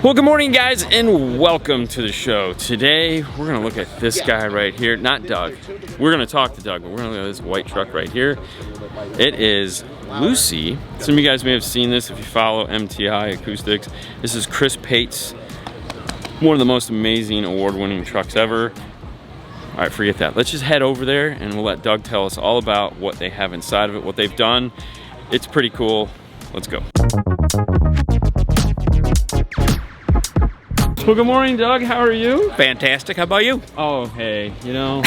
Well, good morning, guys, and welcome to the show. Today, we're gonna look at this guy right here. Not Doug. We're gonna talk to Doug, but we're gonna look at this white truck right here. It is Lucy. Some of you guys may have seen this if you follow MTI Acoustics. This is Chris Pate's, one of the most amazing award-winning trucks ever. All right, forget that. Let's just head over there and we'll let Doug tell us all about what they have inside of it, what they've done. It's pretty cool. Let's go. Well, good morning, Doug. How are you? Fantastic. How about you? Oh, hey, you know.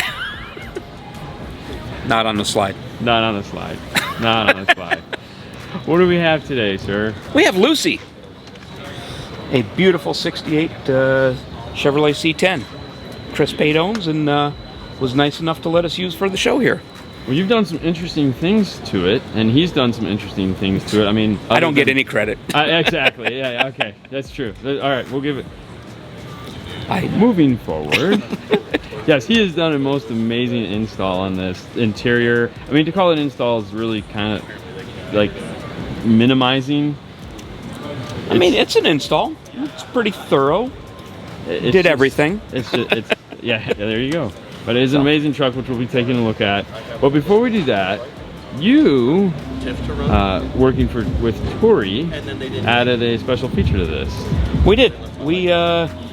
Not on the slide. Not on the slide. Not on the slide. What do we have today, sir? We have Lucy. A beautiful 68 Chevrolet C10. Chris Pate owns and was nice enough to let us use for the show here. Well, you've done some interesting things to it, and he's done some interesting things to it. I mean, I don't get any credit. Exactly. Yeah, okay. That's true. All right, we'll give it. Moving forward, yes, he has done a most amazing install on this interior. I mean, to call it install is really kind of like minimizing. I mean, it's an install. It's pretty thorough. Did everything. It's yeah, there you go. But it is an amazing truck, which we'll be taking a look at. But before we do that, you, working with Tori, added a special feature to this. We did. We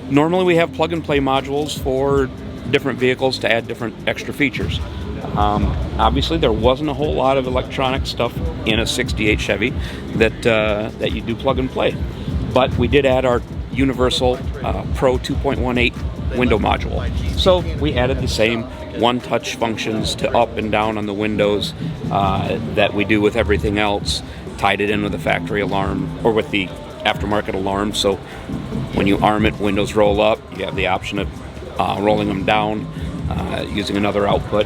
normally we have plug-and-play modules for different vehicles to add different extra features. Obviously, there wasn't a whole lot of electronic stuff in a 68 Chevy that you do plug-and-play. But we did add our universal Pro 2.18 window module. So we added the same one-touch functions to up and down on the windows that we do with everything else, tied it in with the factory alarm or with the aftermarket alarm. So when you arm it, windows roll up, you have the option of rolling them down using another output,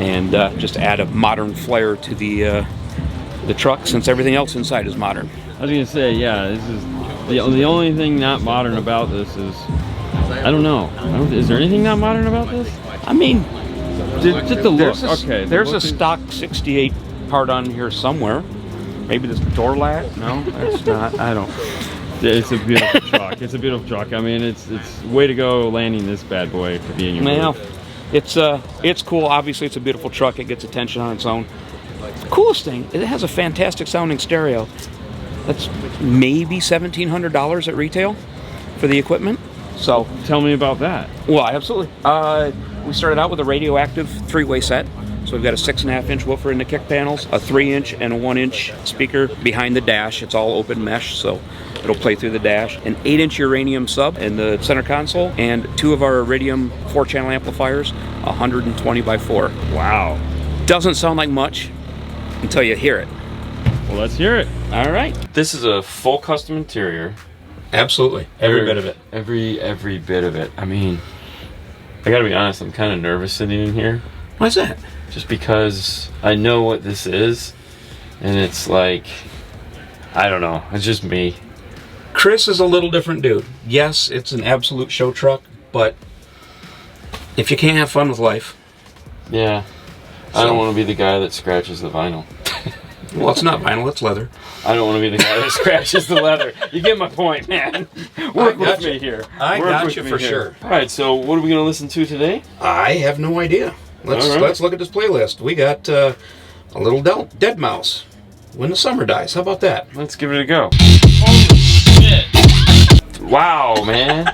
and just add a modern flair to the truck, since everything else inside is modern. I was gonna say, yeah, this is the only thing not modern about this is, I don't know. Is there anything not modern about this? I mean, just the look. Okay, there's a stock 68 part on here somewhere. Maybe this door latch? No, that's not. I don't. It's a beautiful truck. It's a beautiful truck. I mean, it's way to go landing this bad boy to be in your booth. It's cool. Obviously, it's a beautiful truck. It gets attention on its own. The coolest thing, it has a fantastic sounding stereo. That's maybe $1,700 at retail for the equipment. So tell me about that. Well, absolutely. We started out with a radioactive 3-way set. So we've got a 6.5-inch woofer in the kick panels, a 3-inch and a 1-inch speaker behind the dash. It's all open mesh, so it'll play through the dash. An 8-inch uranium sub in the center console, and 2 of our Iridium 4-channel amplifiers, 120 by 4. Wow. Doesn't sound like much until you hear it. Well, let's hear it. All right. This is a full custom interior. Absolutely. Every bit of it. Every bit of it. I mean, I gotta be honest, I'm kind of nervous sitting in here. Why's that? Just because I know what this is, and it's like, I don't know, it's just me. Chris is a little different dude. Yes, it's an absolute show truck, but if you can't have fun with life. Yeah, I don't want to be the guy that scratches the vinyl. Well, it's not vinyl, it's leather. I don't want to be the guy that scratches the leather. You get my point, man. Work with me here. I got you for sure. All right, so what are we going to listen to today? I have no idea. Let's look at this playlist. We got a little Dead Mouse, When the Summer Dies. How about that? Let's give it a go. Holy shit. Wow, man.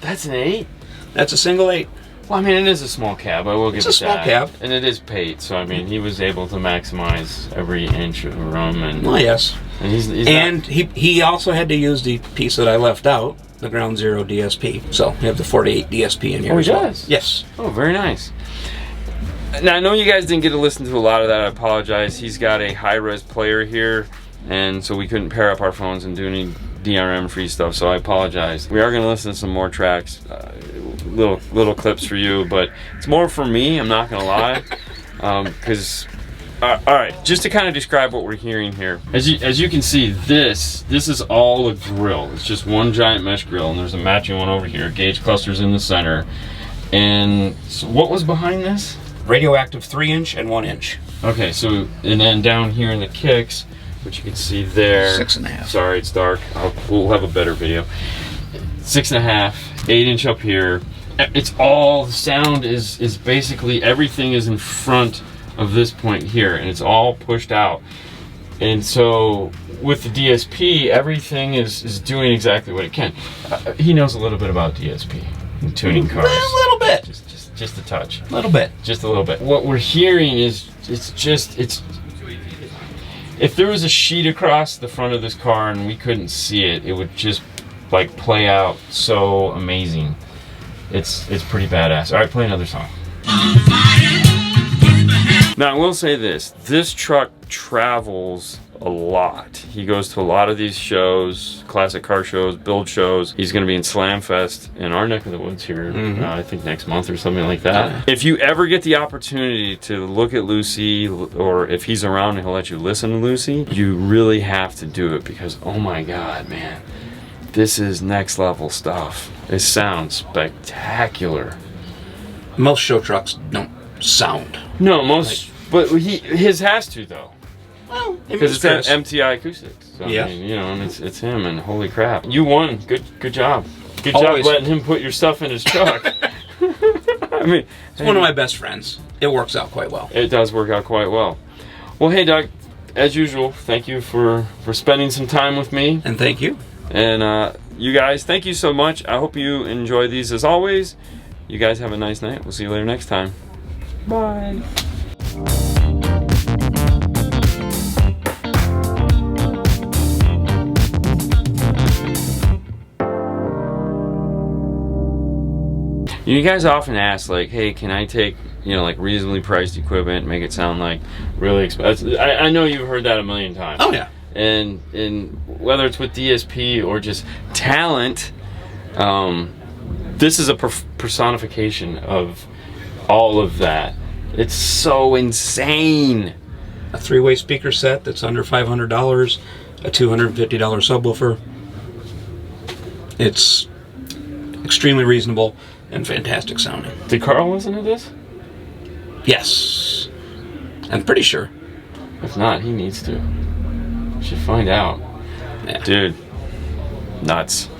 That's an 8? That's a single 8. Well, I mean, it is a small cab. I will give it that. It's a small cab. And it is Pate, so I mean, he was able to maximize every inch of room. And, well, yes. And he also had to use the piece that I left out, the Ground Zero DSP. So you have the 48 DSP in here. Oh, as well. does? Yes. Oh, very nice. Now, I know you guys didn't get to listen to a lot of that. I apologize. He's got a high-res player here, and so we couldn't pair up our phones and do any DRM-free stuff, so I apologize. We are going to listen to some more tracks, little clips for you, but it's more for me, I'm not going to lie, because... all right, just to kind of describe what we're hearing here. As you can see, this is all a grill. It's just one giant mesh grill, and there's a matching one over here. Gauge clusters in the center. And so what was behind this? Radioactive 3-inch and 1-inch. Okay, so, and then down here in the kicks, which you can see there. 6.5. Sorry, it's dark. We'll have a better video. 6.5, 8-inch up here. It's all, the sound is basically, everything is in front of this point here, and it's all pushed out. And so with the DSP, everything is doing exactly what it can. He knows a little bit about DSP and tuning cars. A little bit. Just a touch. A little bit. Just a little bit. What we're hearing is, if there was a sheet across the front of this car and we couldn't see it, it would just like play out so amazing. It's pretty badass. All right, play another song. Now, I will say this truck travels a lot. He goes to a lot of these shows, classic car shows, build shows. He's going to be in Slamfest in our neck of the woods here, I think next month or something like that. If you ever get the opportunity to look at Lucy, or if he's around and he'll let you listen to Lucy, you really have to do it, because oh my God, man, this is next level stuff. It sounds spectacular. Most show trucks don't sound. No, but his has to though. Well, because it's at MTI Acoustics. So, yeah. I mean, you know, and it's him, and holy crap, you won. Good job. Good Always. job letting him put your stuff in his truck. I mean, it's one of my best friends. It works out quite well. It does work out quite well. Well, hey, Doug, as usual, thank you for spending some time with me. And thank you. And you guys, thank you so much. I hope you enjoy these as always. You guys have a nice night. We'll see you later next time. Bye. You guys often ask, like, hey, can I take, you know, like reasonably priced equipment and make it sound like really expensive? I know you've heard that a million times. Oh yeah. And whether it's with DSP or just talent, this is a personification of all of that. It's so insane. A 3-way speaker set that's under $500, a $250 subwoofer. It's extremely reasonable and fantastic sounding. Did Carl listen to this? Yes. I'm pretty sure. If not, he needs to. Should find out. Yeah. Dude, nuts.